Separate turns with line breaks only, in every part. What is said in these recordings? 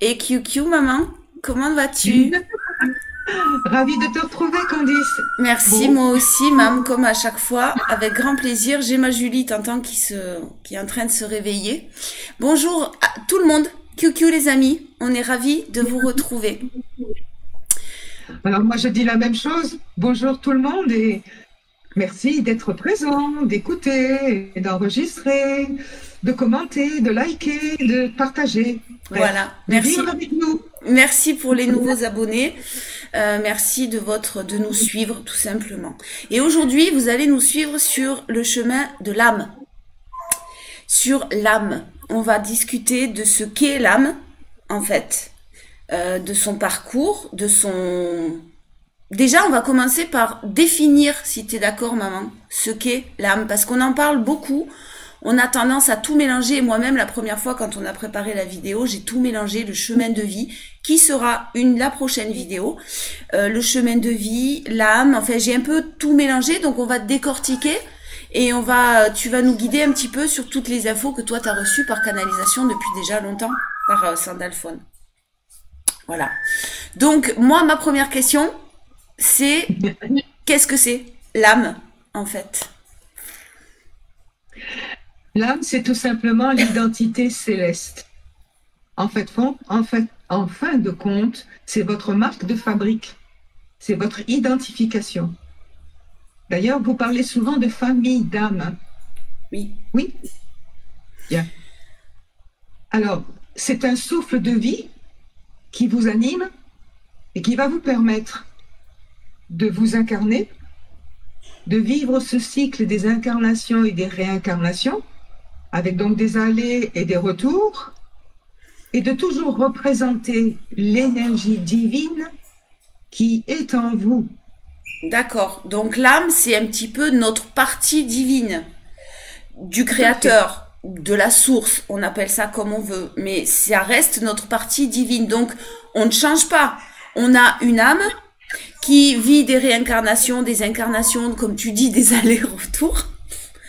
Et QQ, maman, comment vas-tu?
Ravie de te retrouver, Candice.
Merci,
Bon,
moi aussi, mam, comme à chaque fois, avec grand plaisir. J'ai ma Julie, t'entends, qui est en train de se réveiller. Bonjour à tout le monde, QQ les amis, on est ravis de vous retrouver.
alors moi je dis la même chose. Bonjour tout le monde et merci d'être présent, d'écouter, d'enregistrer, de commenter, de liker, de partager. Bref,
Voilà,
de vivre
merci.
avec nous.
Merci pour les nouveaux abonnés. Merci de nous suivre tout simplement. Et aujourd'hui, vous allez nous suivre sur le chemin de l'âme. Sur l'âme, on va discuter de ce qu'est l'âme, en fait, de son parcours, de son... Déjà, on va commencer par définir, si tu es d'accord, maman, ce qu'est l'âme, parce qu'on en parle beaucoup. On a tendance à tout mélanger. Moi-même, la première fois, quand on a préparé la vidéo, j'ai tout mélangé, le chemin de vie, qui sera la prochaine vidéo. Le chemin de vie, l'âme, enfin, j'ai un peu tout mélangé, donc on va décortiquer. Et tu vas nous guider un petit peu sur toutes les infos que toi, tu as reçues par canalisation depuis déjà longtemps, par Sandalphone. Voilà. Donc, moi, ma première question, c'est qu'est-ce que c'est l'âme, en fait?
L'âme, c'est tout simplement l'identité céleste. En fin de compte, c'est votre marque de fabrique, c'est votre identification. D'ailleurs, vous parlez souvent de famille d'âme.
Oui.
Oui, bien. Alors, c'est un souffle de vie qui vous anime et qui va vous permettre de vous incarner, de vivre ce cycle des incarnations et des réincarnations, avec donc des allées et des retours, et de toujours représenter l'énergie divine qui est en vous.
D'accord. Donc l'âme, c'est un petit peu notre partie divine du
Tout à fait.
créateur, de la source. On appelle ça comme on veut. Mais ça reste notre partie divine. Donc on ne change pas. On a une âme qui vit des réincarnations, des incarnations, comme tu dis, des allers-retours.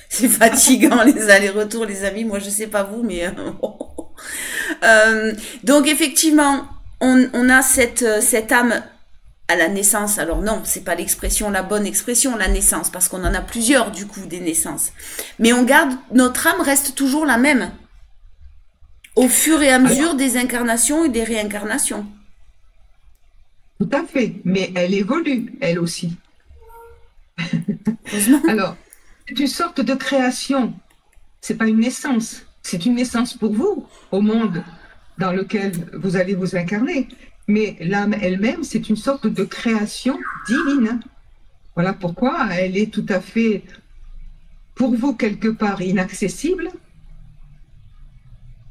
C'est fatigant les allers-retours, les amis. Moi, je sais pas vous, mais donc effectivement, on a cette âme à la naissance. Alors non, c'est pas l'expression, la bonne expression, la naissance, parce qu'on en a plusieurs du coup des naissances. Mais on garde, notre âme reste toujours la même au fur et à mesure
Alors,
des incarnations et des réincarnations.
tout à fait, mais elle évolue, elle aussi.
Heureusement.
Alors, c'est une sorte de création. C'est pas une naissance. C'est une naissance pour vous, au monde dans lequel vous allez vous incarner. Mais l'âme elle-même, c'est une sorte de création divine. Voilà pourquoi elle est tout à fait, pour vous, quelque part inaccessible.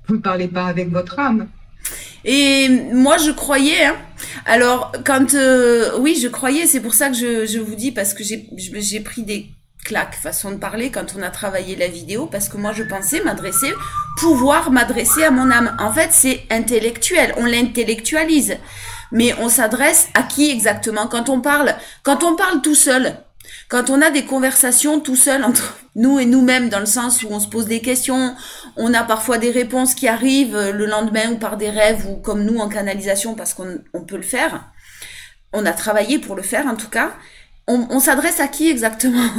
Vous ne parlez pas avec votre âme.
Et moi, je croyais. Hein. Alors, oui, je croyais. C'est pour ça que je vous dis parce que j'ai pris des claques façon de parler quand on a travaillé la vidéo parce que moi, je pensais pouvoir m'adresser à mon âme. En fait, c'est intellectuel. On l'intellectualise, mais on s'adresse à qui exactement quand on parle tout seul. Quand on a des conversations tout seul entre nous et nous-mêmes, dans le sens où on se pose des questions, on a parfois des réponses qui arrivent le lendemain ou par des rêves ou comme nous en canalisation parce qu'on peut le faire. On a travaillé pour le faire en tout cas. On s'adresse à qui exactement?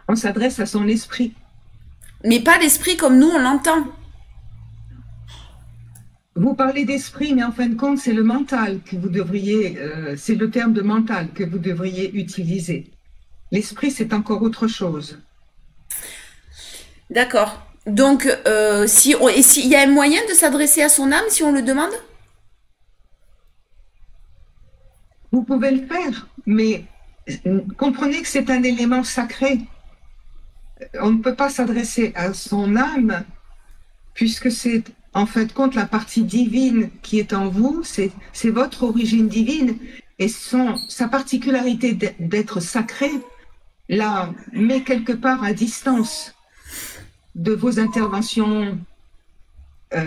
On s'adresse à son esprit.
Mais pas l'esprit comme nous on l'entend.
Vous parlez d'esprit, mais en fin de compte, c'est le mental que vous devriez, c'est le terme de mental que vous devriez utiliser. L'esprit, c'est encore autre chose.
D'accord. Donc, s'il y a un moyen de s'adresser à son âme si on le demande?
Vous pouvez le faire, mais comprenez que c'est un élément sacré. On ne peut pas s'adresser à son âme puisque c'est en fin de compte la partie divine qui est en vous, c'est votre origine divine et sa particularité d'être sacré la met quelque part à distance de vos interventions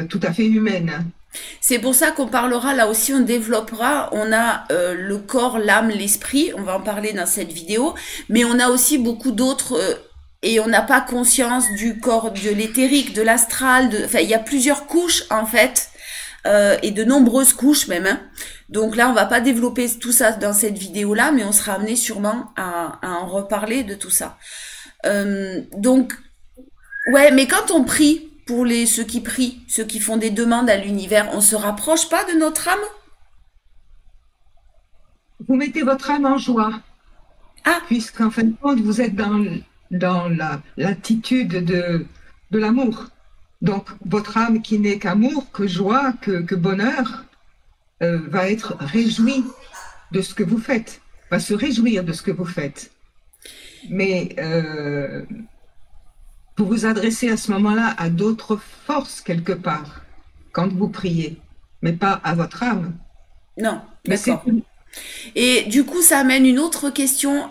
tout à fait humaines.
C'est pour ça qu'on parlera, là aussi on développera, on a le corps, l'âme, l'esprit, on va en parler dans cette vidéo, mais on a aussi beaucoup d'autres et on n'a pas conscience du corps, de l'éthérique, de l'astral, enfin il y a plusieurs couches en fait, et de nombreuses couches même. Hein. Donc là on va pas développer tout ça dans cette vidéo là, mais on sera amené sûrement à en reparler de tout ça. Donc ouais, mais quand on prie pour ceux qui prient, ceux qui font des demandes à l'univers, on se rapproche pas de notre âme?
Vous mettez votre âme en joie.
Ah,
puisqu'en fin de compte, vous êtes dans l'attitude de l'amour. Donc, votre âme qui n'est qu'amour, que joie, que bonheur, va être réjouie de ce que vous faites, va se réjouir de ce que vous faites. Mais vous vous adressez à ce moment-là à d'autres forces quelque part, quand vous priez, mais pas à votre âme.
non, d'accord. Et du coup, ça amène une autre question.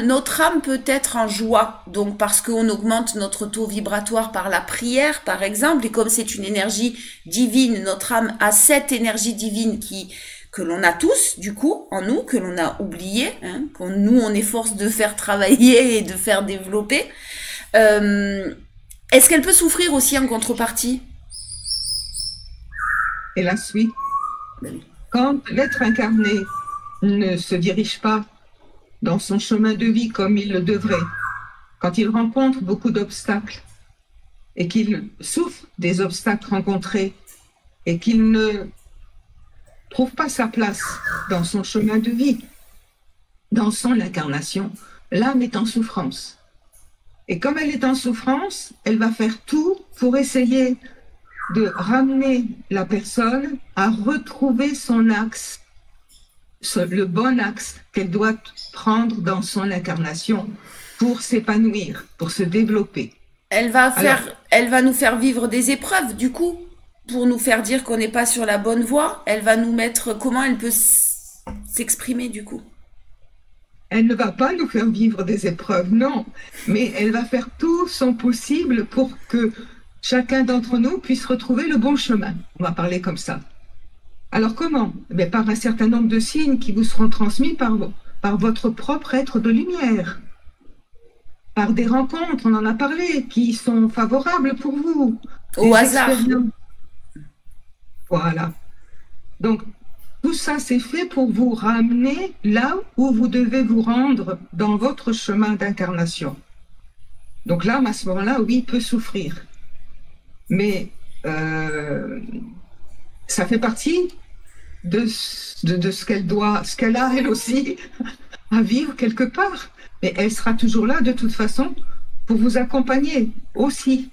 Notre âme peut être en joie, donc parce qu'on augmente notre taux vibratoire par la prière, par exemple, et comme c'est une énergie divine, notre âme a cette énergie divine que l'on a tous, du coup, en nous, que l'on a oublié, hein, nous, on est force de faire travailler et de faire développer. Est-ce qu'elle peut souffrir aussi en contrepartie?
Hélas, oui. Quand l'être incarné ne se dirige pas dans son chemin de vie comme il le devrait, quand il rencontre beaucoup d'obstacles et qu'il souffre des obstacles rencontrés et qu'il ne trouve pas sa place dans son chemin de vie, dans son incarnation, l'âme est en souffrance. Et comme elle est en souffrance, elle va faire tout pour essayer de ramener la personne à retrouver son axe, le bon axe qu'elle doit prendre dans son incarnation pour s'épanouir, pour se développer.
Elle va nous faire vivre des épreuves, du coup, pour nous faire dire qu'on n'est pas sur la bonne voie. Elle va nous mettre, comment elle peut s'exprimer, du coup?
Elle ne va pas nous faire vivre des épreuves, non, mais elle va faire tout son possible pour que chacun d'entre nous puisse retrouver le bon chemin. On va parler comme ça. Alors comment? Par un certain nombre de signes qui vous seront transmis par votre propre être de lumière. Par des rencontres, on en a parlé, qui sont favorables pour vous.
Au hasard.
Voilà. Donc, tout ça, c'est fait pour vous ramener là où vous devez vous rendre dans votre chemin d'incarnation. Donc l'âme, à ce moment-là, oui, peut souffrir. Mais ça fait partie de ce qu'elle a elle aussi à vivre quelque part. Mais elle sera toujours là de toute façon pour vous accompagner aussi,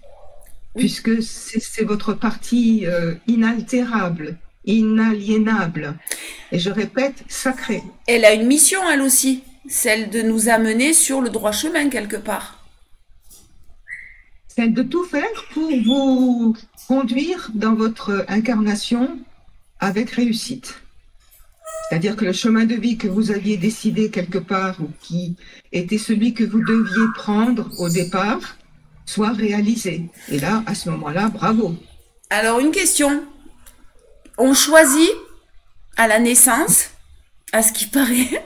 puisque c'est votre partie inaltérable, inaliénable. Et je répète, sacrée.
Elle a une mission, elle aussi, celle de nous amener sur le droit chemin quelque part.
C'est de tout faire pour vous conduire dans votre incarnation avec réussite. C'est-à-dire que le chemin de vie que vous aviez décidé quelque part ou qui était celui que vous deviez prendre au départ soit réalisé. Et là, à ce moment-là, bravo.
Alors, une question. On choisit à la naissance, à ce qui paraît...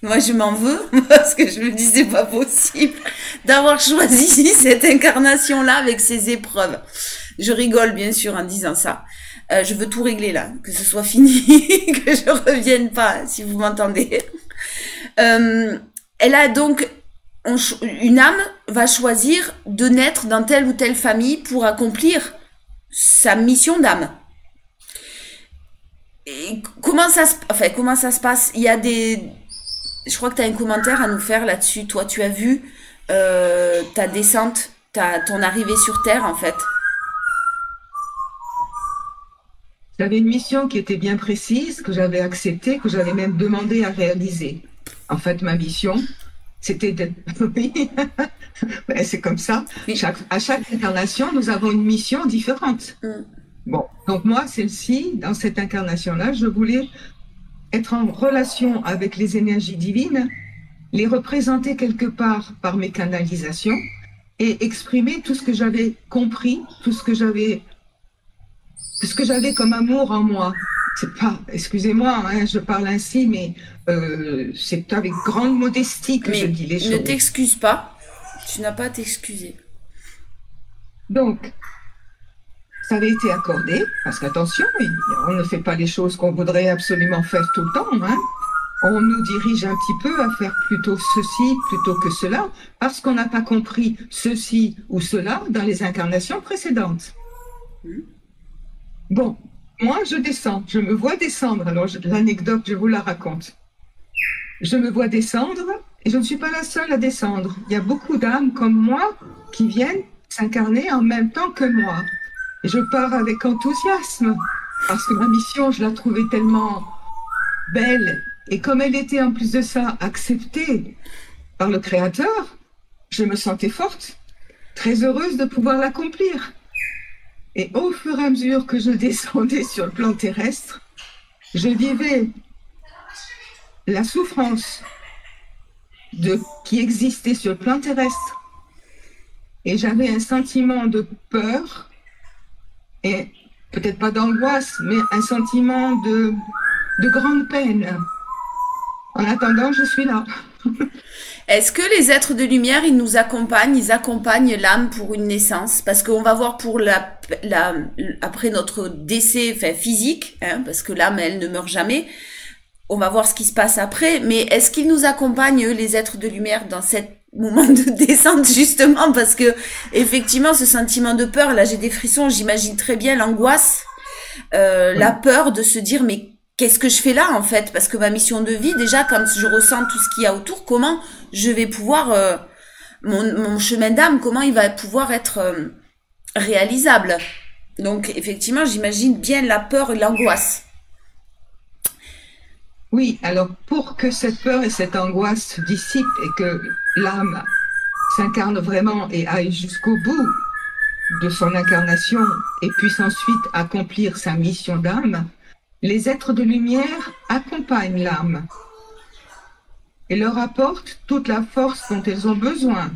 Moi, je m'en veux parce que je me dis c'est pas possible d'avoir choisi cette incarnation-là avec ces épreuves. Je rigole bien sûr en disant ça. Je veux tout régler là, que ce soit fini, que je revienne pas, si vous m'entendez. Elle a donc une âme va choisir de naître dans telle ou telle famille pour accomplir sa mission d'âme. Et comment ça se passe? Il y a des... Je crois que tu as un commentaire à nous faire là-dessus. Toi, tu as vu ta descente, ton arrivée sur Terre, en fait.
J'avais une mission qui était bien précise, que j'avais acceptée, que j'avais même demandé à réaliser. En fait, ma mission, c'était d'être... Oui, c'est comme ça.
Oui.
À chaque incarnation, nous avons une mission différente. Bon, donc moi, celle-ci, dans cette incarnation-là, je voulais être en relation avec les énergies divines, les représenter quelque part par mes canalisations et exprimer tout ce que j'avais compris, tout ce que j'avais comme amour en moi. C'est pas, excusez-moi, hein, je parle ainsi, mais c'est avec grande modestie que je dis les choses.
Ne t'excuse pas. Tu n'as pas à t'excuser.
Donc, ça avait été accordé, parce qu'attention, on ne fait pas les choses qu'on voudrait absolument faire tout le temps, hein. On nous dirige un petit peu à faire plutôt ceci plutôt que cela, parce qu'on n'a pas compris ceci ou cela dans les incarnations précédentes. Bon, moi je descends, je me vois descendre, alors l'anecdote, je vous la raconte. Je me vois descendre et je ne suis pas la seule à descendre. Il y a beaucoup d'âmes comme moi qui viennent s'incarner en même temps que moi. Et je pars avec enthousiasme, parce que ma mission, je la trouvais tellement belle. Et comme elle était en plus de ça acceptée par le Créateur, je me sentais forte, très heureuse de pouvoir l'accomplir. Et au fur et à mesure que je descendais sur le plan terrestre, je vivais la souffrance qui existait sur le plan terrestre. Et j'avais un sentiment de peur, et peut-être pas d'angoisse, mais un sentiment de grande peine. En attendant, je suis là.
Est-ce que les êtres de lumière, ils nous accompagnent, ils accompagnent l'âme pour une naissance? Parce qu'on va voir pour après notre décès, enfin physique, hein, parce que l'âme, elle ne meurt jamais. On va voir ce qui se passe après. Mais est-ce qu'ils nous accompagnent, eux, les êtres de lumière, dans cet moment de descente, justement? Parce que, effectivement, ce sentiment de peur, là, j'ai des frissons, j'imagine très bien l'angoisse, la peur de se dire, mais qu'est-ce que je fais là, en fait? Parce que ma mission de vie, déjà, quand je ressens tout ce qu'il y a autour, comment je vais pouvoir, mon chemin d'âme, comment il va pouvoir être réalisable? Donc, effectivement, j'imagine bien la peur et l'angoisse.
Oui, alors pour que cette peur et cette angoisse se dissipent et que l'âme s'incarne vraiment et aille jusqu'au bout de son incarnation et puisse ensuite accomplir sa mission d'âme, les êtres de lumière accompagnent l'âme et leur apportent toute la force dont elles ont besoin.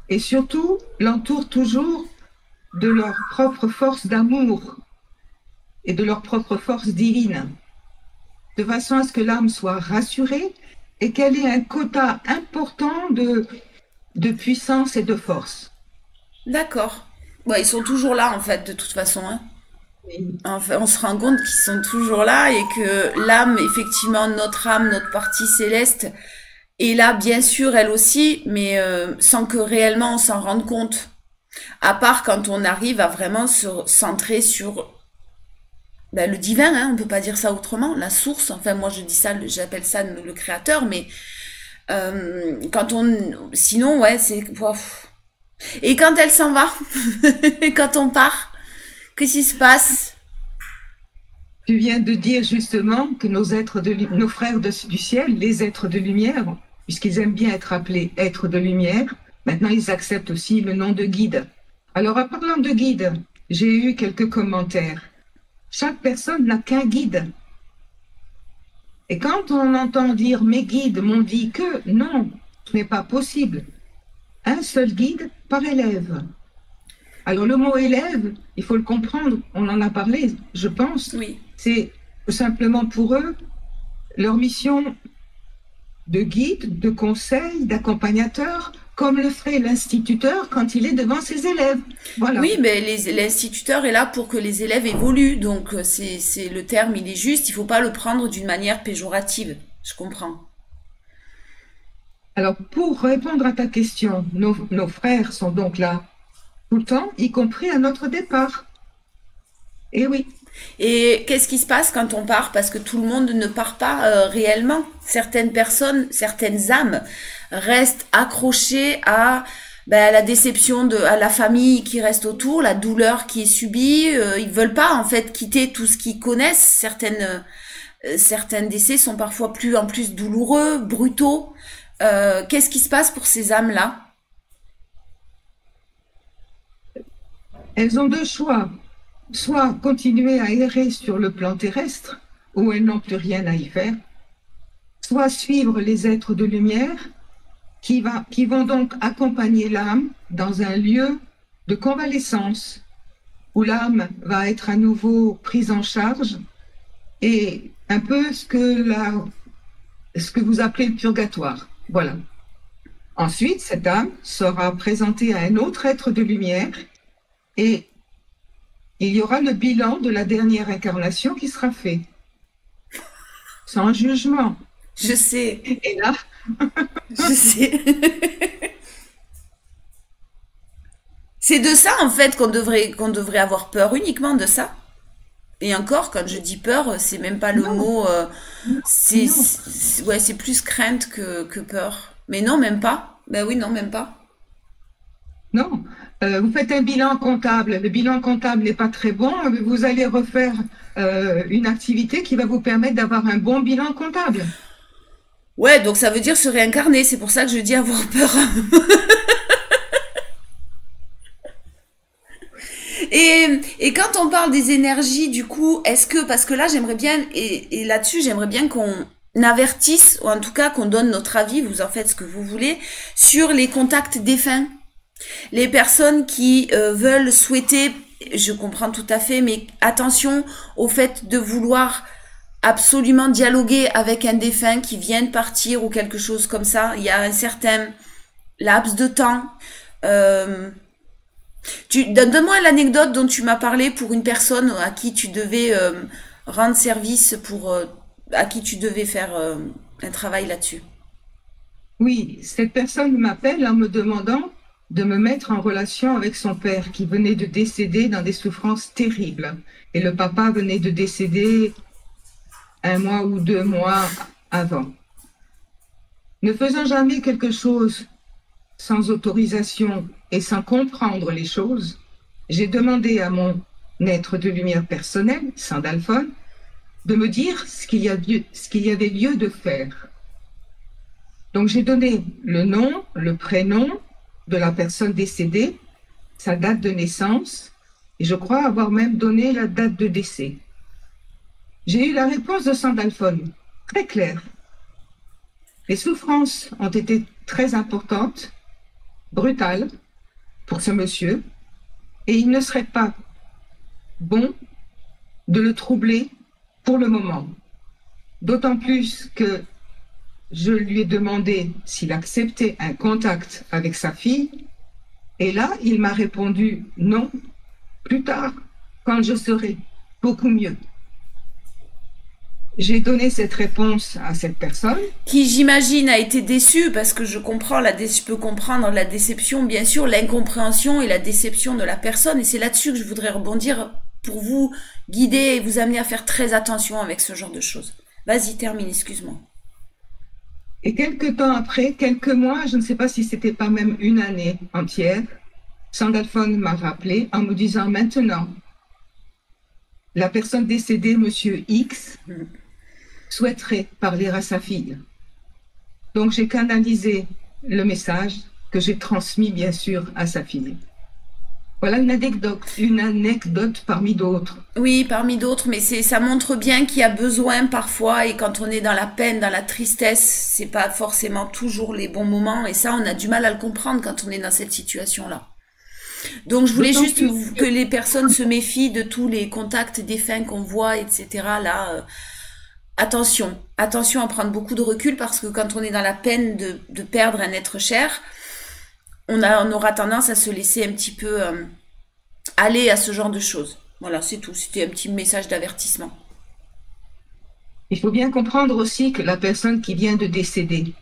Et surtout, l'entourent toujours de leur propre force d'amour et de leur propre force divine, de façon à ce que l'âme soit rassurée et qu'elle ait un quota important de puissance et de force.
D'accord. Ouais, ils sont toujours là, en fait, de toute façon, hein. Enfin, on se rend compte qu'ils sont toujours là et que l'âme, effectivement, notre âme, notre partie céleste, est là, bien sûr, elle aussi, mais sans que réellement on s'en rende compte. À part quand on arrive à vraiment se centrer sur le divin, hein, on peut pas dire ça autrement, la source. Enfin, moi, je dis ça, j'appelle ça le créateur, mais sinon, ouais, c'est... Et quand elle s'en va, quand on part, qu'est-ce qui se passe?
Tu viens de dire justement que nos frères du ciel, les êtres de lumière, puisqu'ils aiment bien être appelés êtres de lumière, maintenant ils acceptent aussi le nom de guide. Alors en parlant de guide, j'ai eu quelques commentaires. Chaque personne n'a qu'un guide. Et quand on entend dire mes guides m'ont dit que, non, ce n'est pas possible. Un seul guide par élève. Alors le mot élève, il faut le comprendre, on en a parlé, je pense.
Oui.
C'est simplement pour eux leur mission de guide, de conseil, d'accompagnateur, comme le ferait l'instituteur quand il est devant ses élèves. Voilà.
Oui, mais l'instituteur est là pour que les élèves évoluent, donc c'est le terme, il est juste, il faut pas le prendre d'une manière péjorative, je comprends.
Alors pour répondre à ta question, nos frères sont donc là tout le temps, y compris à notre départ. Et oui.
Et qu'est-ce qui se passe quand on part? Parce que tout le monde ne part pas réellement. Certaines personnes, certaines âmes restent accrochées à la déception à la famille qui reste autour, la douleur qui est subie. Ils veulent pas en fait quitter tout ce qu'ils connaissent. Certains décès sont parfois en plus douloureux, brutaux. Qu'est-ce qui se passe pour ces âmes-là?
Elles ont deux choix. Soit continuer à errer sur le plan terrestre, où elles n'ont plus rien à y faire, soit suivre les êtres de lumière qui vont donc accompagner l'âme dans un lieu de convalescence, où l'âme va être à nouveau prise en charge, et un peu ce que vous appelez le purgatoire. Voilà. Ensuite, cette âme sera présentée à un autre être de lumière et il y aura le bilan de la dernière incarnation qui sera fait, sans jugement.
Je sais.
Et là,
Je sais. C'est de ça, en fait, qu'on devrait avoir peur, uniquement de ça. Et encore, quand je dis peur, c'est même pas le
non,
mot.
non,
Ouais, c'est plus crainte que peur. Mais non, même pas. Ben oui, non, même pas.
non. Vous faites un bilan comptable. Le bilan comptable n'est pas très bon. Vous allez refaire une activité qui va vous permettre d'avoir un bon bilan comptable.
Ouais, donc ça veut dire se réincarner. C'est pour ça que je dis avoir peur. Et quand on parle des énergies, du coup, est-ce que, parce que là, j'aimerais bien, et là-dessus, j'aimerais bien qu'on avertisse, ou en tout cas qu'on donne notre avis, vous en faites ce que vous voulez, sur les contacts défunts. Les personnes qui veulent souhaiter, je comprends tout à fait, mais attention au fait de vouloir absolument dialoguer avec un défunt qui vient de partir ou quelque chose comme ça. Il y a un certain laps de temps. Euh, Donne-moi l'anecdote dont tu m'as parlé pour une personne à qui tu devais rendre service, à qui tu devais faire un travail là-dessus.
Oui, cette personne m'appelle en me demandant de me mettre en relation avec son père qui venait de décéder dans des souffrances terribles. Et le papa venait de décéder 1 mois ou 2 mois avant. Ne faisant jamais quelque chose sans autorisation et sans comprendre les choses, j'ai demandé à mon être de lumière personnel, Sandalphon, de me dire ce qu'il y avait lieu de faire. Donc j'ai donné le nom, le prénom de la personne décédée, sa date de naissance, et je crois avoir même donné la date de décès. J'ai eu la réponse de Sandalphon, très claire. Les souffrances ont été très importantes, brutales, pour ce monsieur, et il ne serait pas bon de le troubler pour le moment. D'autant plus que je lui ai demandé s'il acceptait un contact avec sa fille, et là, il m'a répondu non, plus tard, quand je serai beaucoup mieux. J'ai donné cette réponse à cette personne.
Qui, j'imagine, a été déçue parce que je peux comprendre la déception, bien sûr, l'incompréhension et la déception de la personne. Et c'est là-dessus que je voudrais rebondir pour vous guider et vous amener à faire très attention avec ce genre de choses. Vas-y, termine, excuse-moi.
Et quelques temps après, quelques mois, je ne sais pas si c'était pas même une année entière, Sandalphon m'a rappelé en me disant maintenant, la personne décédée, monsieur X, souhaiterait parler à sa fille. Donc j'ai canalisé le message que j'ai transmis bien sûr à sa fille. Voilà une anecdote parmi d'autres.
Oui, parmi d'autres, mais ça montre bien qu'il y a besoin parfois, et quand on est dans la peine, dans la tristesse, c'est pas forcément toujours les bons moments, et ça, on a du mal à le comprendre quand on est dans cette situation-là. Donc, je voulais juste que les personnes se méfient de tous les contacts défunts qu'on voit, etc. Là, attention à prendre beaucoup de recul, parce que quand on est dans la peine de perdre un être cher, on aura tendance à se laisser un petit peu aller à ce genre de choses. Voilà, c'est tout. C'était un petit message d'avertissement.
Il faut bien comprendre aussi que la personne qui vient de décéder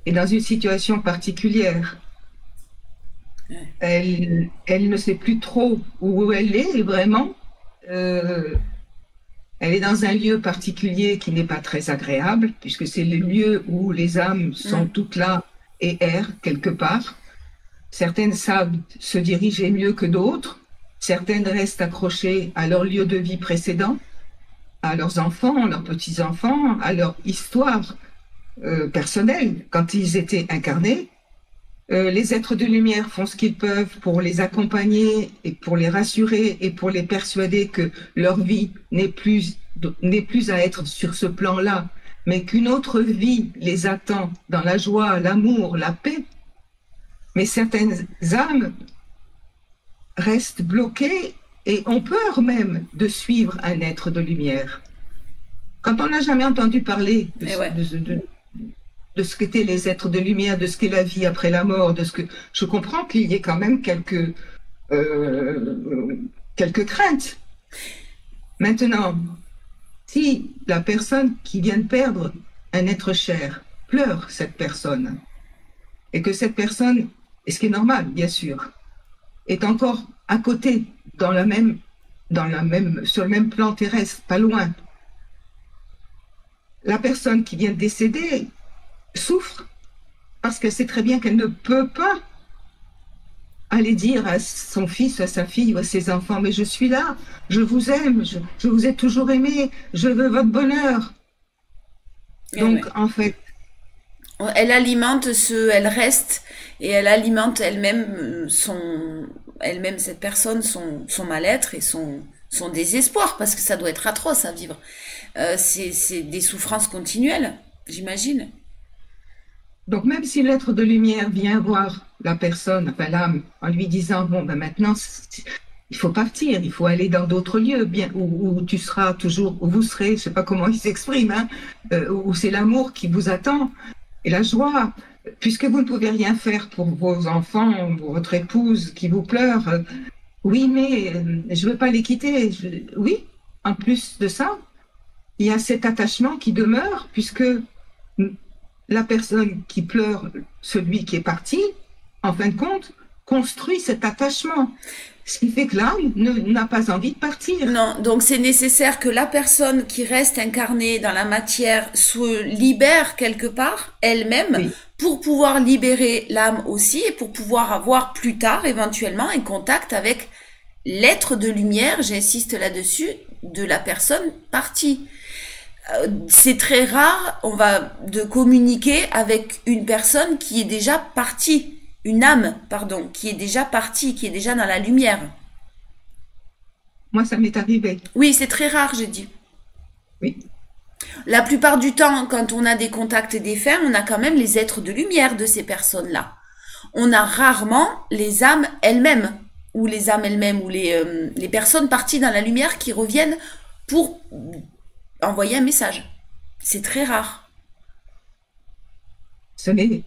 est dans une situation particulière. Elle ne sait plus trop où elle est vraiment. Elle est dans un lieu particulier qui n'est pas très agréable, puisque c'est le lieu où les âmes sont toutes là et errent quelque part. Certaines savent se diriger mieux que d'autres. Certaines restent accrochées à leur lieu de vie précédent, à leurs enfants, leurs petits-enfants, à leur histoire personnelle quand ils étaient incarnés. Les êtres de lumière font ce qu'ils peuvent pour les accompagner et pour les rassurer et pour les persuader que leur vie n'est plus à être sur ce plan-là, mais qu'une autre vie les attend dans la joie, l'amour, la paix. Mais certaines âmes restent bloquées et ont peur même de suivre un être de lumière. Quand on n'a jamais entendu parler de de ce qu'étaient les êtres de lumière, de ce qu'est la vie après la mort, de ce que je comprends qu'il y ait quand même quelques craintes. Maintenant, si la personne qui vient de perdre un être cher pleure cette personne, et que cette personne, et ce qui est normal, bien sûr, est encore à côté, sur le même plan terrestre, pas loin, la personne qui vient de décéder souffre parce qu'elle sait très bien qu'elle ne peut pas aller dire à son fils, à sa fille ou à ses enfants, mais je suis là, je vous aime, je vous ai toujours aimé, je veux votre bonheur. Donc, en fait,
elle alimente elle reste et elle alimente elle-même cette personne, son mal-être et son désespoir, parce que ça doit être atroce à vivre. C'est des souffrances continuelles, j'imagine.
Donc même si l'être de lumière vient voir la personne, enfin l'âme, en lui disant, bon, ben maintenant, il faut partir, il faut aller dans d'autres lieux, bien, où tu seras toujours, où vous serez, je ne sais pas comment il s'exprime, hein, où c'est l'amour qui vous attend, et la joie, puisque vous ne pouvez rien faire pour vos enfants, pour votre épouse qui vous pleure, oui, mais je ne veux pas les quitter. Oui, en plus de ça, il y a cet attachement qui demeure, puisque la personne qui pleure, celui qui est parti, en fin de compte, construit cet attachement. Ce qui fait que l'âme n'a pas envie de partir.
Non, donc c'est nécessaire que la personne qui reste incarnée dans la matière se libère quelque part, elle-même, oui, pour pouvoir libérer l'âme aussi, et pour pouvoir avoir plus tard, éventuellement, un contact avec l'être de lumière, j'insiste là-dessus, de la personne partie. C'est très rare, de communiquer avec une personne qui est déjà partie, une âme, pardon, qui est déjà partie, qui est déjà dans la lumière.
Moi, ça m'est arrivé.
Oui, c'est très rare, j'ai dit.
Oui.
La plupart du temps, quand on a des contacts défunts, on a quand même les êtres de lumière de ces personnes-là. On a rarement les âmes elles-mêmes, ou les âmes elles-mêmes, ou les personnes parties dans la lumière qui reviennent pour envoyer un message. C'est très rare.
Ce n'est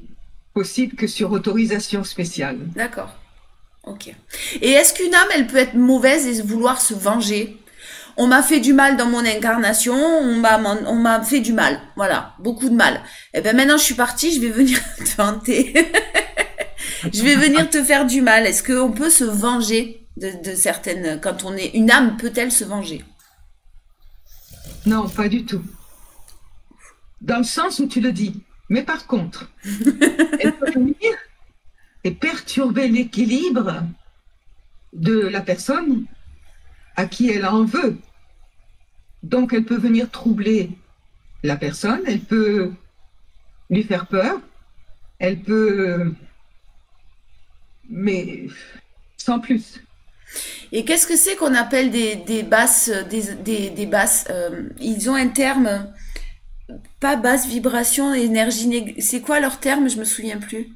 possible que sur autorisation spéciale.
D'accord. Ok. Et est-ce qu'une âme, elle peut être mauvaise et vouloir se venger? On m'a fait du mal dans mon incarnation, on m'a fait du mal. Voilà, beaucoup de mal. Et bien maintenant je suis partie, je vais venir te hanter. Je vais venir te faire du mal. Est-ce qu'on peut se venger de certaines... Quand on est... Une âme peut-elle se venger?
Non, pas du tout. Dans le sens où tu le dis. Mais par contre, elle peut venir et perturber l'équilibre de la personne à qui elle en veut. Donc, elle peut venir troubler la personne, elle peut lui faire peur, elle peut... mais sans plus.
Et qu'est-ce que c'est qu'on appelle des basses, des basses, ils ont un terme, pas basse vibration, énergie, c'est quoi leur terme? Je me souviens plus.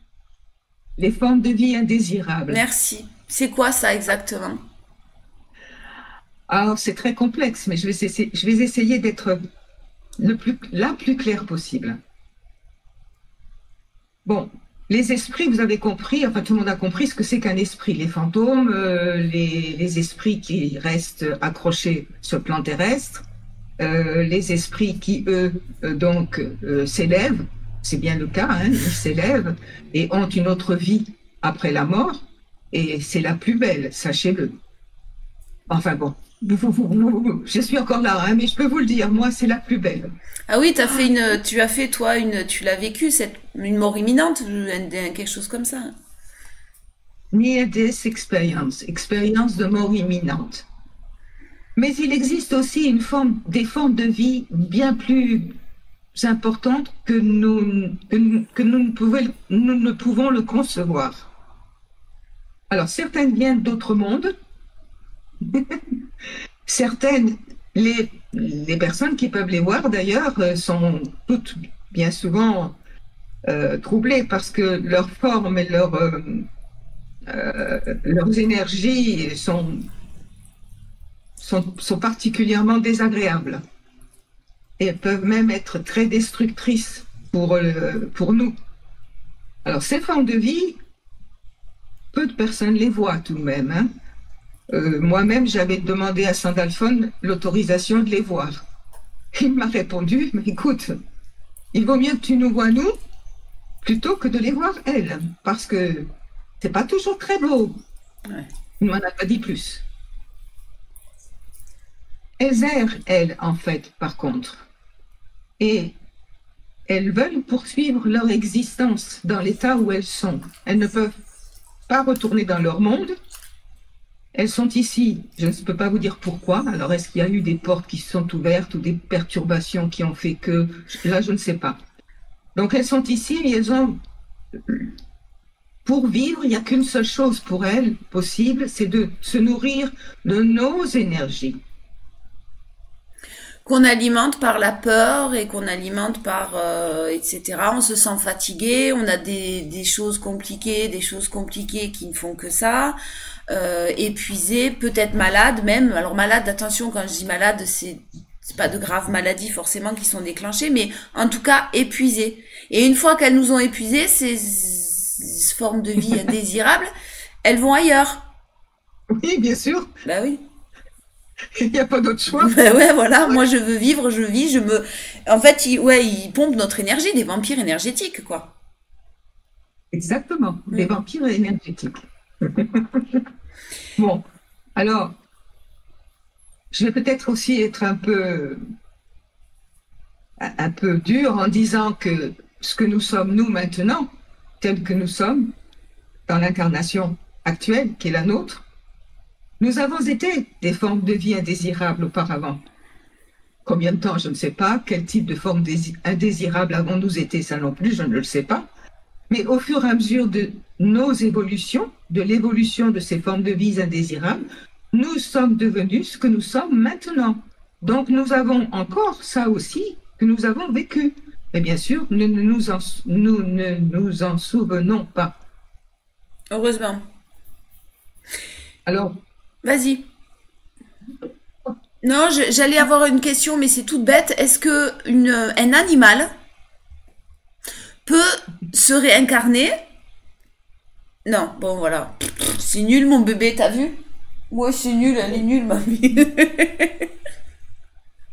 Les formes de vie indésirables.
Merci. C'est quoi ça exactement?
Alors, c'est très complexe, mais je vais essayer d'être la plus claire possible. Bon, les esprits, vous avez compris, enfin tout le monde a compris ce que c'est qu'un esprit. Les fantômes, les esprits qui restent accrochés sur le plan terrestre, les esprits qui, eux, s'élèvent, c'est bien le cas, hein, ils s'élèvent et ont une autre vie après la mort, et c'est la plus belle, sachez-le. Enfin bon, je suis encore là, hein, mais je peux vous le dire, moi, c'est la plus belle.
Ah oui, tu l'as vécu, une mort imminente, quelque chose comme ça.
Near-death experience, expérience de mort imminente. Mais il existe aussi des formes de vie bien plus importantes que nous ne pouvons le concevoir. Alors, certaines viennent d'autres mondes. Certaines, les personnes qui peuvent les voir d'ailleurs sont toutes bien souvent troublées parce que leurs formes et leurs énergies sont particulièrement désagréables et peuvent même être très destructrices pour nous. Alors, ces formes de vie, peu de personnes les voient tout de même, hein. Moi-même, j'avais demandé à Sandalphon l'autorisation de les voir. Il m'a répondu, mais écoute, il vaut mieux que tu nous vois nous plutôt que de les voir elles, parce que c'est pas toujours très beau.
Ouais.
Il m'en a pas dit plus. Elles errent, elles, en fait, par contre. Et elles veulent poursuivre leur existence dans l'état où elles sont. Elles ne peuvent pas retourner dans leur monde. Elles sont ici, je ne peux pas vous dire pourquoi. Alors, est-ce qu'il y a eu des portes qui se sont ouvertes ou des perturbations qui ont fait que... Là, je ne sais pas. Donc, elles sont ici et elles ont... Pour vivre, il n'y a qu'une seule chose pour elles possible, c'est de se nourrir de nos énergies.
Qu'on alimente par la peur et qu'on alimente par etc. On se sent fatigué, on a des choses compliquées, qui ne font que ça, épuisé, peut-être malade même. Alors malade, attention, quand je dis malade, c'est pas de graves maladies forcément qui sont déclenchées, mais en tout cas épuisé. Et une fois qu'elles nous ont épuisées, ces formes de vie indésirables, elles vont ailleurs.
Oui, bien sûr.
Bah oui.
Il n'y a pas d'autre choix.
Ben ouais, voilà, moi je veux vivre, je vis, je me... En fait, ils pompent notre énergie, des vampires énergétiques, quoi.
Exactement, des vampires énergétiques. Bon, alors, je vais peut-être aussi être un peu dur en disant que ce que nous sommes, nous, maintenant, tels que nous sommes, dans l'incarnation actuelle, qui est la nôtre, nous avons été des formes de vie indésirables auparavant. Combien de temps, je ne sais pas. Quel type de forme indésirable avons-nous été, ça non plus, je ne le sais pas. Mais au fur et à mesure de nos évolutions, de l'évolution de ces formes de vie indésirables, nous sommes devenus ce que nous sommes maintenant. Donc nous avons encore ça aussi que nous avons vécu. Et bien sûr, nous ne nous en souvenons pas.
Heureusement.
Alors,
vas-y. Non, j'allais avoir une question, mais c'est toute bête. Est-ce que un animal peut se réincarner? Non, bon voilà. C'est nul mon bébé, t'as vu? Moi c'est nul, elle est nulle ma vie.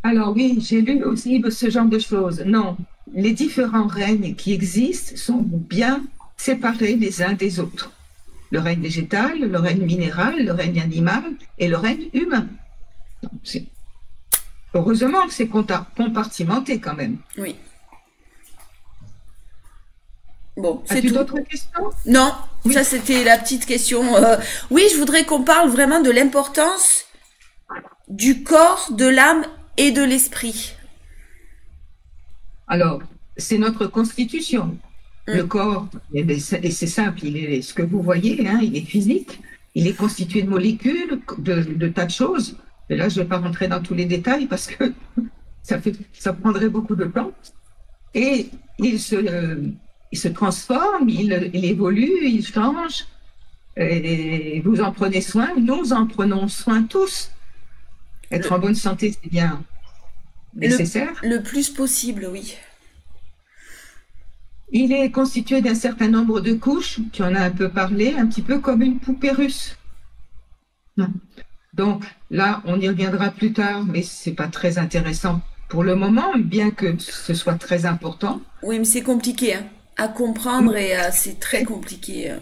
Alors oui, j'ai lu aussi ce genre de choses. Non, les différents règnes qui existent sont bien séparés les uns des autres. Le règne végétal, le règne minéral, le règne animal et le règne humain. Heureusement que c'est compartimenté quand même.
Oui. Bon, c'est
As-tu
tout.
d'autres questions?
Non,
Oui.
ça c'était la petite question. Oui, je voudrais qu'on parle vraiment de l'importance du corps, de l'âme et de l'esprit.
Alors, c'est notre constitution. Le corps, et c'est simple, il est ce que vous voyez, hein, il est physique, il est constitué de molécules, de tas de choses. Et là, je ne vais pas rentrer dans tous les détails parce que ça prendrait beaucoup de temps. Et il se transforme, il évolue, il change. Et vous en prenez soin, nous en prenons soin tous. Être en bonne santé, c'est bien nécessaire.
Le plus possible, oui.
Il est constitué d'un certain nombre de couches, tu en as un peu parlé, un petit peu comme une poupée russe. Donc là, on y reviendra plus tard, mais c'est pas très intéressant pour le moment, bien que ce soit très important.
Oui, mais c'est compliqué hein, à comprendre et c'est très compliqué.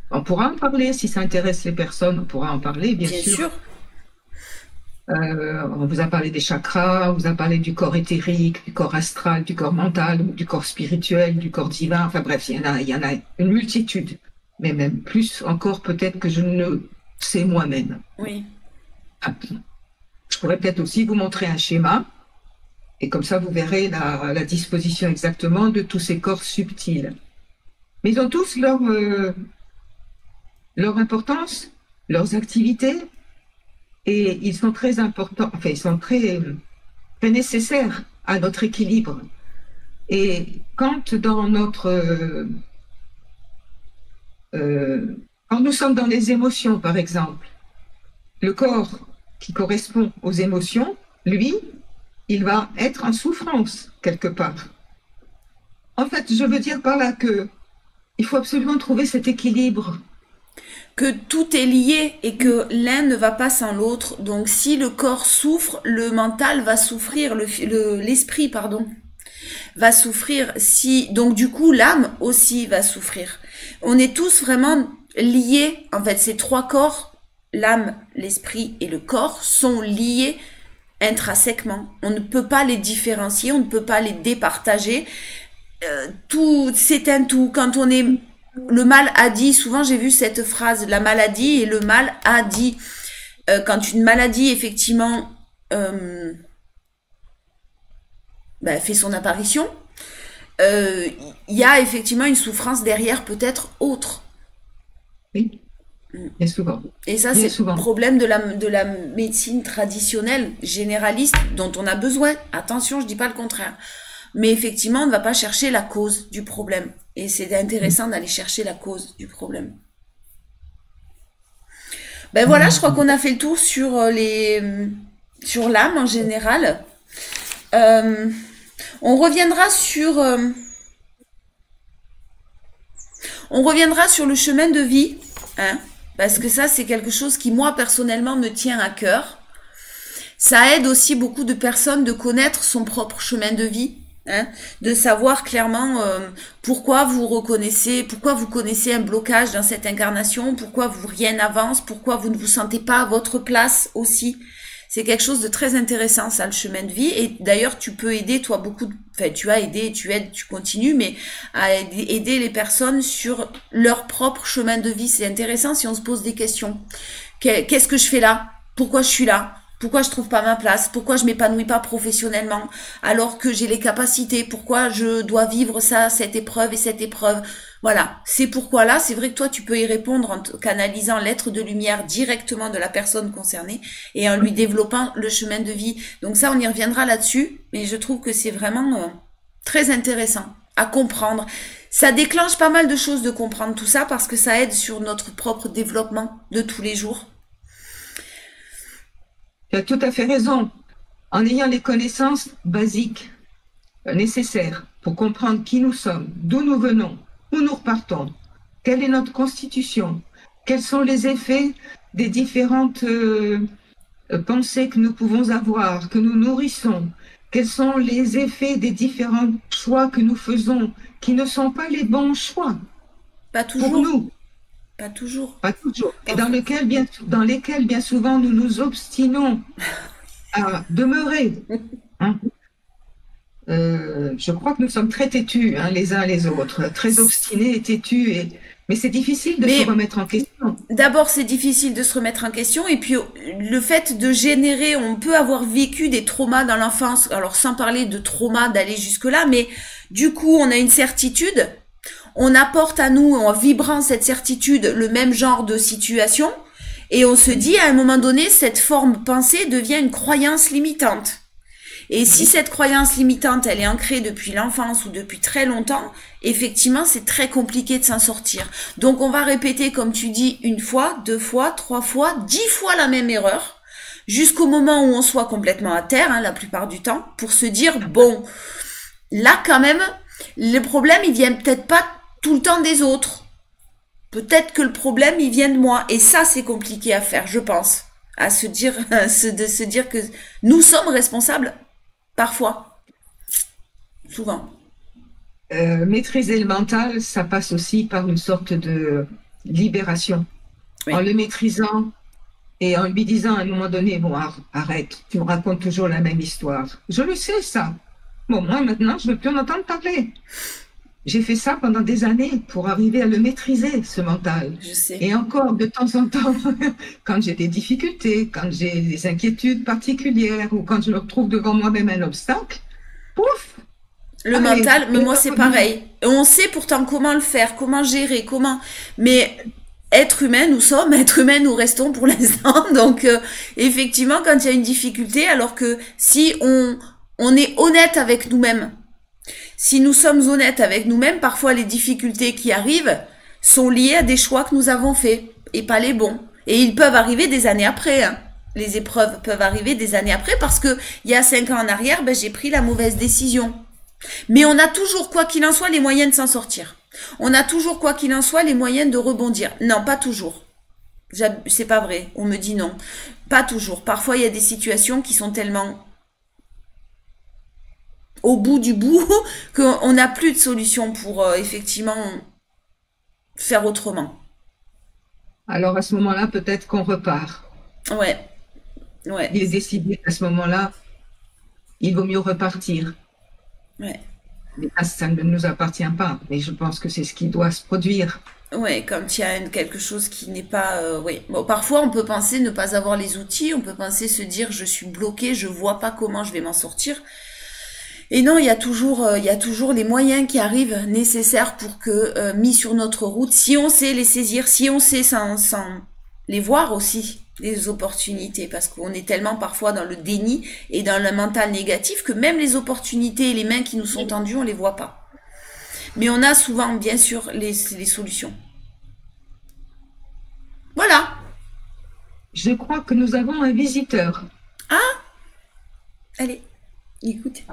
On pourra en parler, si ça intéresse les personnes, on pourra en parler, bien sûr. On vous a parlé des chakras, on vous a parlé du corps éthérique, du corps astral, du corps mental, du corps spirituel, du corps divin. Enfin bref, il y en a une multitude, mais même plus encore peut-être que je ne sais moi-même.
Oui.
Je pourrais peut-être aussi vous montrer un schéma, et comme ça vous verrez la disposition exactement de tous ces corps subtils. Mais ils ont tous leur importance, leurs activités. Et ils sont très importants, enfin, ils sont très nécessaires à notre équilibre. Et quand quand nous sommes dans les émotions, par exemple, le corps qui correspond aux émotions, lui, il va être en souffrance quelque part. En fait, je veux dire par là que il faut absolument trouver cet équilibre.
Que tout est lié et que l'un ne va pas sans l'autre. Donc si le corps souffre, le mental va souffrir, l'esprit, pardon, va souffrir. Si donc du coup l'âme aussi va souffrir. On est tous vraiment liés. En fait, ces trois corps, l'âme, l'esprit et le corps, sont liés intrinsèquement. On ne peut pas les différencier, on ne peut pas les départager. Tout, c'est un tout. Quand on est le mal a dit, souvent j'ai vu cette phrase, la maladie et le mal a dit. Quand une maladie effectivement fait son apparition, il y a effectivement une souffrance derrière peut-être autre.
Oui, bien souvent.
Et ça,
Bien
c'est le
souvent.
problème de la médecine traditionnelle, généraliste, dont on a besoin. Attention, je dis pas le contraire. Mais effectivement, on ne va pas chercher la cause du problème. Et c'est intéressant d'aller chercher la cause du problème. Ben voilà, je crois qu'on a fait le tour sur sur l'âme en général. Euh, on reviendra sur le chemin de vie, hein, parce que ça c'est quelque chose qui moi personnellement me tient à cœur. Ça aide aussi beaucoup de personnes de connaître son propre chemin de vie. Hein, de savoir clairement pourquoi vous connaissez un blocage dans cette incarnation, pourquoi rien n'avance, pourquoi vous ne vous sentez pas à votre place aussi. C'est quelque chose de très intéressant, ça, le chemin de vie. Et d'ailleurs, tu peux aider, toi, enfin, tu as aidé, tu aides, tu continues, mais à aider les personnes sur leur propre chemin de vie. C'est intéressant si on se pose des questions. Qu'est-ce que je fais là? Pourquoi je suis là? Pourquoi je trouve pas ma place? Pourquoi je m'épanouis pas professionnellement alors que j'ai les capacités? Pourquoi je dois vivre ça, cette épreuve et cette épreuve? Voilà, c'est pourquoi là, c'est vrai que toi tu peux y répondre en canalisant l'être de lumière directement de la personne concernée et en lui développant le chemin de vie. Donc ça, on y reviendra là-dessus, mais je trouve que c'est vraiment très intéressant à comprendre. Ça déclenche pas mal de choses de comprendre tout ça parce que ça aide sur notre propre développement de tous les jours.
Tu as tout à fait raison. En ayant les connaissances basiques nécessaires pour comprendre qui nous sommes, d'où nous venons, où nous repartons, quelle est notre constitution, quels sont les effets des différentes pensées que nous pouvons avoir, que nous nourrissons, quels sont les effets des différents choix que nous faisons, qui ne sont pas les bons choix
Pas
pour
toujours,
nous.
pas toujours.
Pas toujours. Et
Parfois.
dans lesquels, bien souvent, nous nous obstinons à demeurer. Hein. Je crois que nous sommes très têtus, hein, les uns les autres, très obstinés et têtus. Mais c'est difficile de se remettre en question.
D'abord, c'est difficile de se remettre en question. Et puis, le fait de générer, on peut avoir vécu des traumas dans l'enfance. Alors, sans parler de trauma, d'aller jusque-là, mais du coup, on a une certitude. On apporte à nous, en vibrant cette certitude, le même genre de situation. Et on se dit, à un moment donné, cette forme pensée devient une croyance limitante. Et si cette croyance limitante, elle est ancrée depuis l'enfance ou depuis très longtemps, effectivement, c'est très compliqué de s'en sortir. Donc, on va répéter, comme tu dis, une fois, 2 fois, 3 fois, 10 fois la même erreur, jusqu'au moment où on soit complètement à terre, hein, la plupart du temps, pour se dire, bon, là, quand même, le problème, il vient peut-être pas tout le temps des autres. Peut-être que le problème, il vient de moi. Et ça, c'est compliqué à faire, je pense. De se dire que nous sommes responsables, parfois. Souvent.
Maîtriser le mental, ça passe aussi par une sorte de libération. Oui. En le maîtrisant et en lui disant à un moment donné, bon, arrête, tu me racontes toujours la même histoire. Je le sais, ça. Bon, moi, maintenant, je ne veux plus en entendre parler. J'ai fait ça pendant des années pour arriver à le maîtriser, ce mental.
Je sais.
Et encore, de temps en temps, quand j'ai des difficultés, quand j'ai des inquiétudes particulières ou quand je me retrouve devant moi-même un obstacle, pouf!
Le mental, mais moi, c'est pareil. On sait pourtant comment le faire, comment gérer, comment... Mais être humain, nous sommes, être humain, nous restons pour l'instant. Donc, effectivement, quand il y a une difficulté, alors que si on est honnête avec nous-mêmes, si nous sommes honnêtes avec nous-mêmes, parfois les difficultés qui arrivent sont liées à des choix que nous avons faits et pas les bons. Et ils peuvent arriver des années après. Hein. Les épreuves peuvent arriver des années après parce que il y a 5 ans en arrière, j'ai pris la mauvaise décision. Mais on a toujours, quoi qu'il en soit, les moyens de s'en sortir. On a toujours, quoi qu'il en soit, les moyens de rebondir. Non, pas toujours. C'est pas vrai. On me dit non. Pas toujours. Parfois, il y a des situations qui sont tellement au bout du bout qu'on n'a plus de solution pour effectivement faire autrement.
Alors à ce moment-là, peut-être qu'on repart.
Ouais, ouais,
Il est décidé à ce moment-là, il vaut mieux repartir.
ouais.
Mais ça ne nous appartient pas. Mais je pense que c'est ce qui doit se produire.
Ouais, quand il y a quelque chose qui n'est pas... ouais. Bon, parfois, on peut penser ne pas avoir les outils, on peut penser se dire je suis bloqué, je vois pas comment je vais m'en sortir. Et non, il y a toujours les moyens qui arrivent nécessaires pour que, mis sur notre route, si on sait les saisir, si on sait sans les voir aussi, les opportunités, parce qu'on est tellement parfois dans le déni et dans le mental négatif que même les opportunités et les mains qui nous sont tendues, on les voit pas. Mais on a souvent, bien sûr, les solutions. Voilà.
Je crois que nous avons un visiteur.
Allez, écoute.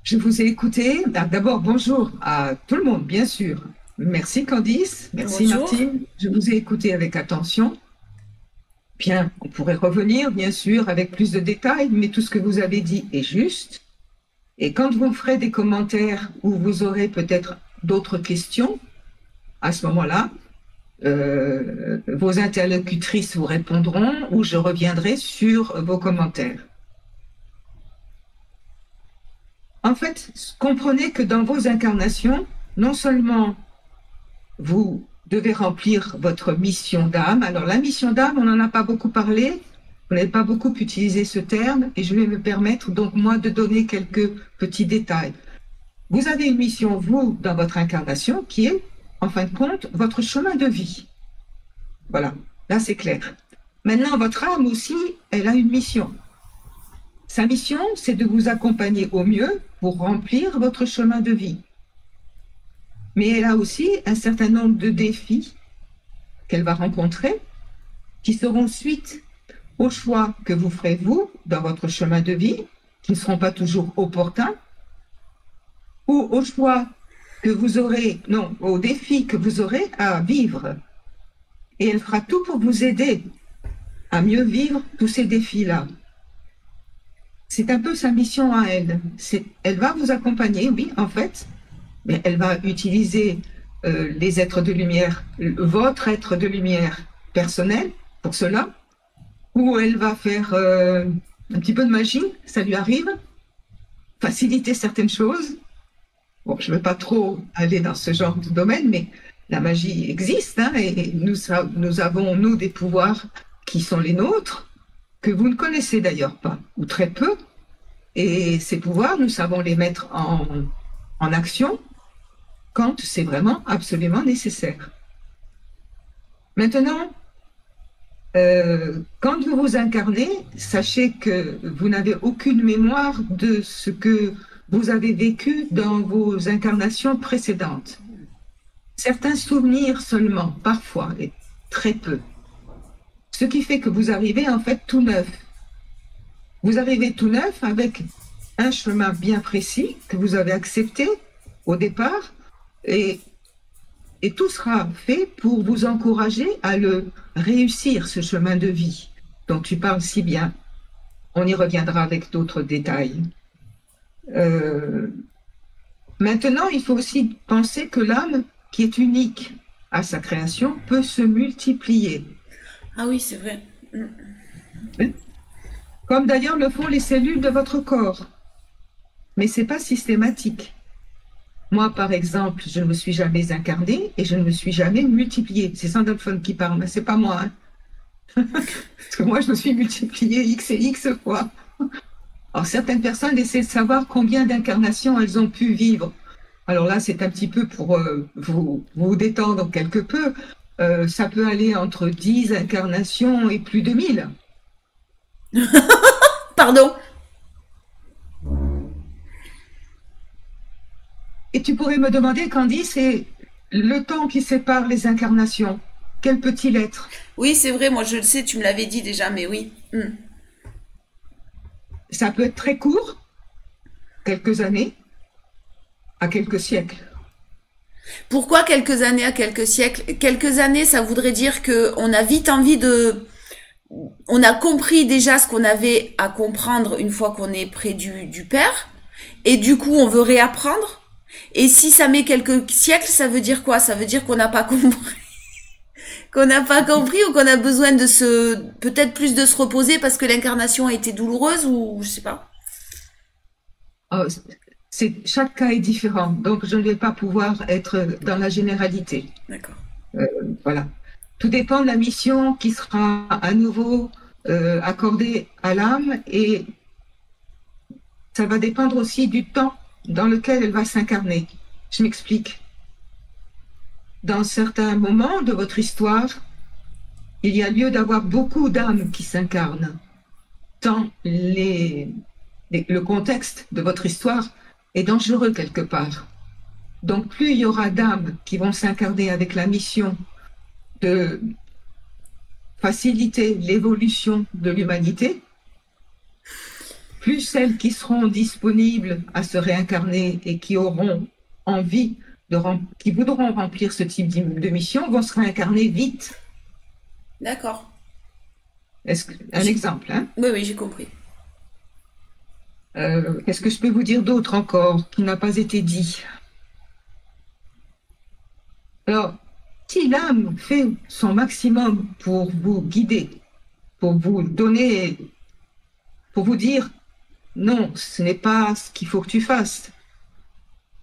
Je vous ai écouté. D'abord, bonjour à tout le monde, bien sûr. Merci Candice, merci
Bonjour.
Martine. Je vous ai écouté avec attention. Bien, on pourrait revenir, bien sûr, avec plus de détails, mais tout ce que vous avez dit est juste. Et quand vous ferez des commentaires où vous aurez peut-être d'autres questions, à ce moment-là, vos interlocutrices vous répondront ou je reviendrai sur vos commentaires. En fait, comprenez que dans vos incarnations, non seulement vous devez remplir votre mission d'âme. Alors la mission d'âme, on n'en a pas beaucoup parlé, on n'a pas beaucoup utilisé ce terme, et je vais me permettre donc moi de donner quelques petits détails. Vous avez une mission, vous, dans votre incarnation, qui est, en fin de compte, votre chemin de vie. Voilà, là c'est clair. Maintenant, votre âme aussi, elle a une mission. Sa mission, c'est de vous accompagner au mieux pour remplir votre chemin de vie. Mais elle a aussi un certain nombre de défis qu'elle va rencontrer qui seront suite aux choix que vous ferez vous dans votre chemin de vie, qui ne seront pas toujours opportuns, ou aux choix que vous aurez, non, aux défis que vous aurez à vivre. Et elle fera tout pour vous aider à mieux vivre tous ces défis-là. C'est un peu sa mission à elle. Elle va vous accompagner, oui, en fait, mais elle va utiliser les êtres de lumière, votre être de lumière personnel pour cela, ou elle va faire un petit peu de magie, ça lui arrive, faciliter certaines choses. Bon, je ne veux pas trop aller dans ce genre de domaine, mais la magie existe, hein, et nous avons, nous, des pouvoirs qui sont les nôtres, que vous ne connaissez d'ailleurs pas, ou très peu, et ces pouvoirs, nous savons les mettre en action quand c'est vraiment absolument nécessaire. Maintenant, quand vous vous incarnez, sachez que vous n'avez aucune mémoire de ce que vous avez vécu dans vos incarnations précédentes. Certains souvenirs seulement, parfois, et très peu. Ce qui fait que vous arrivez en fait tout neuf. Vous arrivez tout neuf avec un chemin bien précis que vous avez accepté au départ et tout sera fait pour vous encourager à le réussir, ce chemin de vie dont tu parles si bien. On y reviendra avec d'autres détails. Maintenant, il faut aussi penser que l'âme, qui est unique à sa création, peut se multiplier.
Ah oui, c'est vrai.
Comme d'ailleurs le font les cellules de votre corps. Mais ce n'est pas systématique. Moi, par exemple, je ne me suis jamais incarnée et je ne me suis jamais multipliée. C'est Sandalphon qui parle, mais ce n'est pas moi. Hein. Parce que moi, je me suis multipliée X et X fois. Alors, certaines personnes essaient de savoir combien d'incarnations elles ont pu vivre. Alors là, c'est un petit peu pour vous détendre quelque peu. Ça peut aller entre 10 incarnations et plus de 1000.
Pardon.
Et tu pourrais me demander, Candice, c'est le temps qui sépare les incarnations. Quel peut-il être?
Oui, c'est vrai, moi je le sais, tu me l'avais dit déjà, mais oui.
Ça peut être très court, quelques années à quelques siècles.
Pourquoi quelques années à quelques siècles? Quelques années, ça voudrait dire que on a vite envie de... On a compris déjà ce qu'on avait à comprendre une fois qu'on est près du Père, et du coup on veut réapprendre. Et si ça met quelques siècles, ça veut dire quoi? Ça veut dire qu'on n'a pas compris. Qu'on n'a pas compris ou qu'on a besoin de peut-être plus de se reposer parce que l'incarnation a été douloureuse ou je sais pas.
Oh, chaque cas est différent, donc je ne vais pas pouvoir être dans la généralité.
D'accord.
Voilà. Tout dépend de la mission qui sera à nouveau accordée à l'âme et ça va dépendre aussi du temps dans lequel elle va s'incarner. Je m'explique. Dans certains moments de votre histoire, il y a lieu d'avoir beaucoup d'âmes qui s'incarnent, tant le contexte de votre histoire est dangereux quelque part. Donc plus il y aura d'âmes qui vont s'incarner avec la mission de faciliter l'évolution de l'humanité, plus celles qui seront disponibles à se réincarner et qui auront envie, qui voudront remplir ce type de mission, vont se réincarner vite.
D'accord.
Un exemple, hein?
Oui, oui, j'ai compris.
Qu'est-ce que je peux vous dire d'autre encore qui n'a pas été dit? Alors, si l'âme fait son maximum pour vous guider, pour vous donner, pour vous dire non, ce n'est pas ce qu'il faut que tu fasses,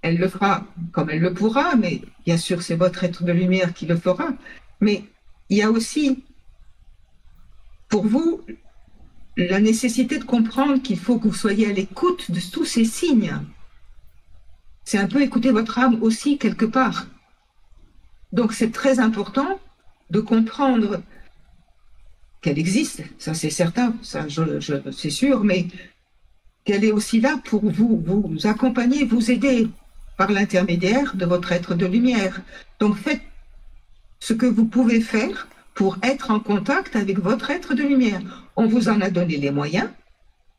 elle le fera comme elle le pourra, mais bien sûr, c'est votre être de lumière qui le fera. Mais il y a aussi, pour vous, la nécessité de comprendre qu'il faut que vous soyez à l'écoute de tous ces signes. C'est un peu écouter votre âme aussi quelque part. Donc c'est très important de comprendre qu'elle existe, ça c'est certain, ça c'est sûr, mais qu'elle est aussi là pour vous accompagner, vous aider par l'intermédiaire de votre être de lumière. Donc faites ce que vous pouvez faire pour être en contact avec votre être de lumière. On vous en a donné les moyens,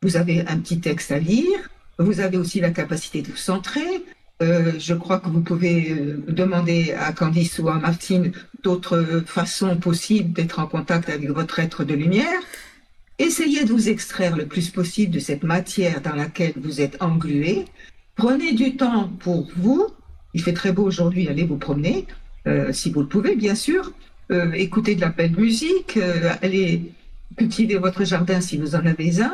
vous avez un petit texte à lire, vous avez aussi la capacité de vous centrer. Je crois que vous pouvez demander à Candice ou à Martine d'autres façons possibles d'être en contact avec votre être de lumière. Essayez de vous extraire le plus possible de cette matière dans laquelle vous êtes englué. Prenez du temps pour vous. Il fait très beau aujourd'hui, allez vous promener, si vous le pouvez, bien sûr. Écoutez de la belle musique, allez cultiver votre jardin si vous en avez un,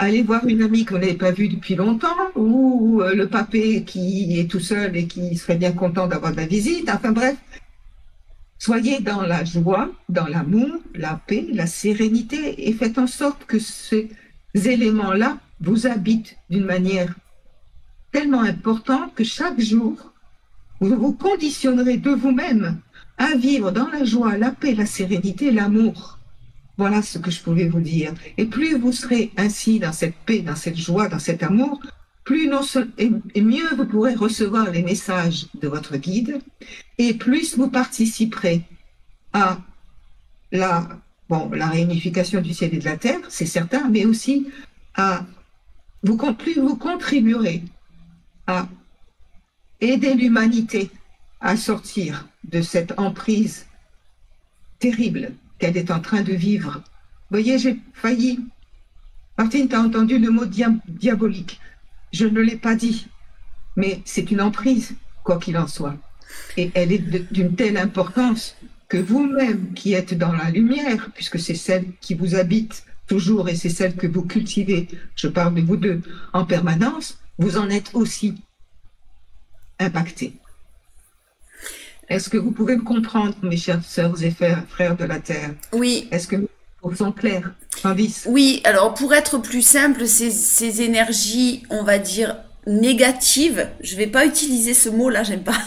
allez voir une amie que vous n'avez pas vue depuis longtemps, ou le papé qui est tout seul et qui serait bien content d'avoir de la visite. Enfin bref, soyez dans la joie, dans l'amour, la paix, la sérénité, et faites en sorte que ces éléments-là vous habitent d'une manière tellement importante que chaque jour, vous vous conditionnerez de vous-même à vivre dans la joie, la paix, la sérénité, l'amour. Voilà ce que je pouvais vous dire. Et plus vous serez ainsi dans cette paix, dans cette joie, dans cet amour, plus et mieux vous pourrez recevoir les messages de votre guide, et plus vous participerez à la réunification du ciel et de la terre, c'est certain, mais aussi plus vous contribuerez à aider l'humanité à sortir de cette emprise terrible qu'elle est en train de vivre. Vous voyez, j'ai failli. Martine, tu as entendu le mot diabolique. Je ne l'ai pas dit, mais c'est une emprise, quoi qu'il en soit. Et elle est d'une telle importance que vous-même qui êtes dans la lumière, puisque c'est celle qui vous habite toujours et c'est celle que vous cultivez, je parle de vous deux en permanence, vous en êtes aussi impactés. Est-ce que vous pouvez me comprendre, mes chères sœurs et frères de la Terre?
Oui.
Est-ce que vous sont clairs, Candice?
Oui, alors pour être plus simple, ces énergies, on va dire, négatives, je vais pas utiliser ce mot-là, j'aime pas.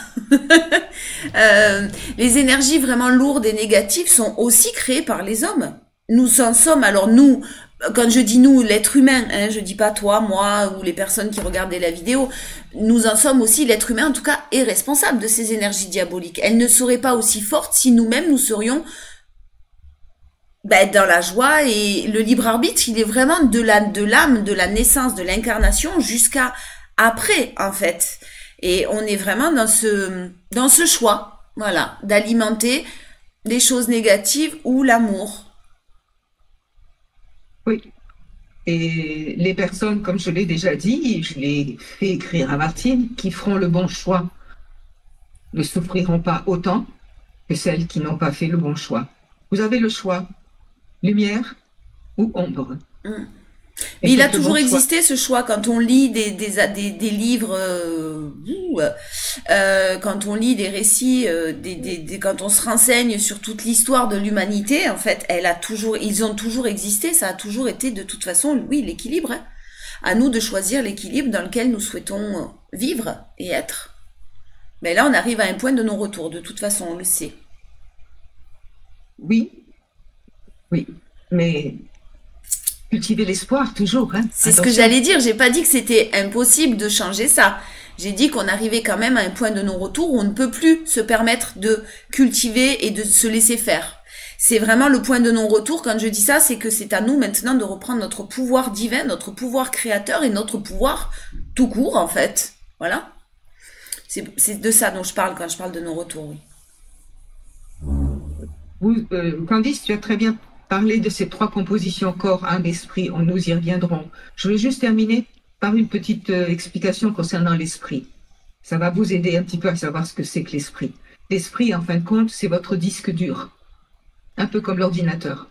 Les énergies vraiment lourdes et négatives sont aussi créées par les hommes. Nous en sommes, alors nous, quand je dis nous, l'être humain, hein, je dis pas toi, moi ou les personnes qui regardaient la vidéo, nous en sommes aussi, l'être humain en tout cas est responsable de ces énergies diaboliques. Elles ne seraient pas aussi fortes si nous-mêmes nous serions dans la joie, et le libre arbitre, il est vraiment de l'âme, de la naissance, de l'incarnation jusqu'à après, en fait. Et on est vraiment dans ce choix, voilà, d'alimenter les choses négatives ou l'amour.
Oui. Et les personnes, comme je l'ai déjà dit, je l'ai fait écrire à Martine, qui feront le bon choix ne souffriront pas autant que celles qui n'ont pas fait le bon choix. Vous avez le choix, lumière ou ombre.
Mm.
Et
Mais il a
faites le
toujours
bon choix.
existé ce choix quand on lit des livres, quand on lit des récits, quand on se renseigne sur toute l'histoire de l'humanité, en fait, ils ont toujours existé, ça a toujours été de toute façon, oui, l'équilibre. Hein. À nous de choisir l'équilibre dans lequel nous souhaitons vivre et être. Mais là, on arrive à un point de non-retour, de toute façon, on le sait.
Oui, oui, mais cultivez l'espoir toujours, hein.
C'est ce que
Attention.
j'allais dire. J'ai pas dit que c'était impossible de changer ça. J'ai dit qu'on arrivait quand même à un point de non-retour où on ne peut plus se permettre de cultiver et de se laisser faire. C'est vraiment le point de non-retour. Quand je dis ça, c'est que c'est à nous maintenant de reprendre notre pouvoir divin, notre pouvoir créateur et notre pouvoir tout court, en fait. Voilà. C'est de ça dont je parle quand je parle de non-retour, oui.
Candice, tu as très bien parlé de ces trois compositions, corps, âme, esprit. Nous y reviendrons. Je vais juste terminer par une petite explication concernant l'esprit. Ça va vous aider un petit peu à savoir ce que c'est que l'esprit. L'esprit, en fin de compte, c'est votre disque dur, un peu comme l'ordinateur.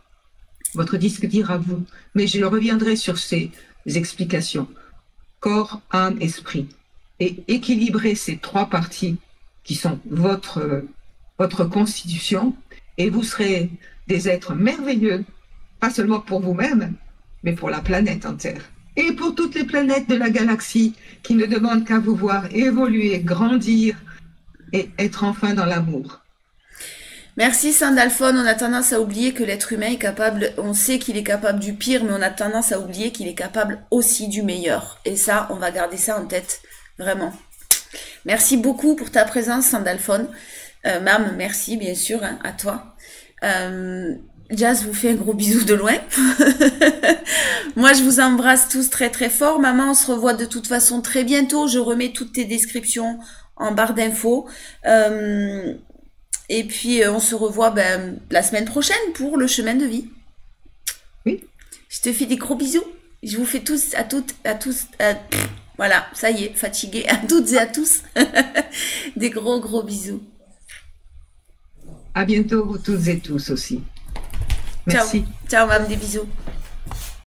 Votre disque dur à vous. Mais je reviendrai sur ces explications. Corps, âme, esprit. Et équilibrer ces trois parties qui sont votre constitution, et vous serez des êtres merveilleux, pas seulement pour vous-même, mais pour la planète entière. Et pour toutes les planètes de la galaxie qui ne demandent qu'à vous voir évoluer, grandir et être enfin dans l'amour.
Merci Sandalphone, on a tendance à oublier que l'être humain est capable, on sait qu'il est capable du pire, mais on a tendance à oublier qu'il est capable aussi du meilleur. Et ça, on va garder ça en tête, vraiment. Merci beaucoup pour ta présence Sandalphone. Mam, merci bien sûr hein, à toi. Jazz vous fait un gros bisou de loin. Moi, je vous embrasse tous très très fort. Maman, on se revoit de toute façon très bientôt. Je remets toutes tes descriptions en barre d'infos. Et puis, on se revoit la semaine prochaine pour le chemin de vie.
Oui.
Je te fais des gros bisous. Je vous fais tous, à toutes, à tous... voilà, ça y est, fatiguée. À toutes et à tous. Des gros gros bisous.
À bientôt, vous toutes et tous aussi.
Ciao.
Merci.
Ciao, mam, des bisous.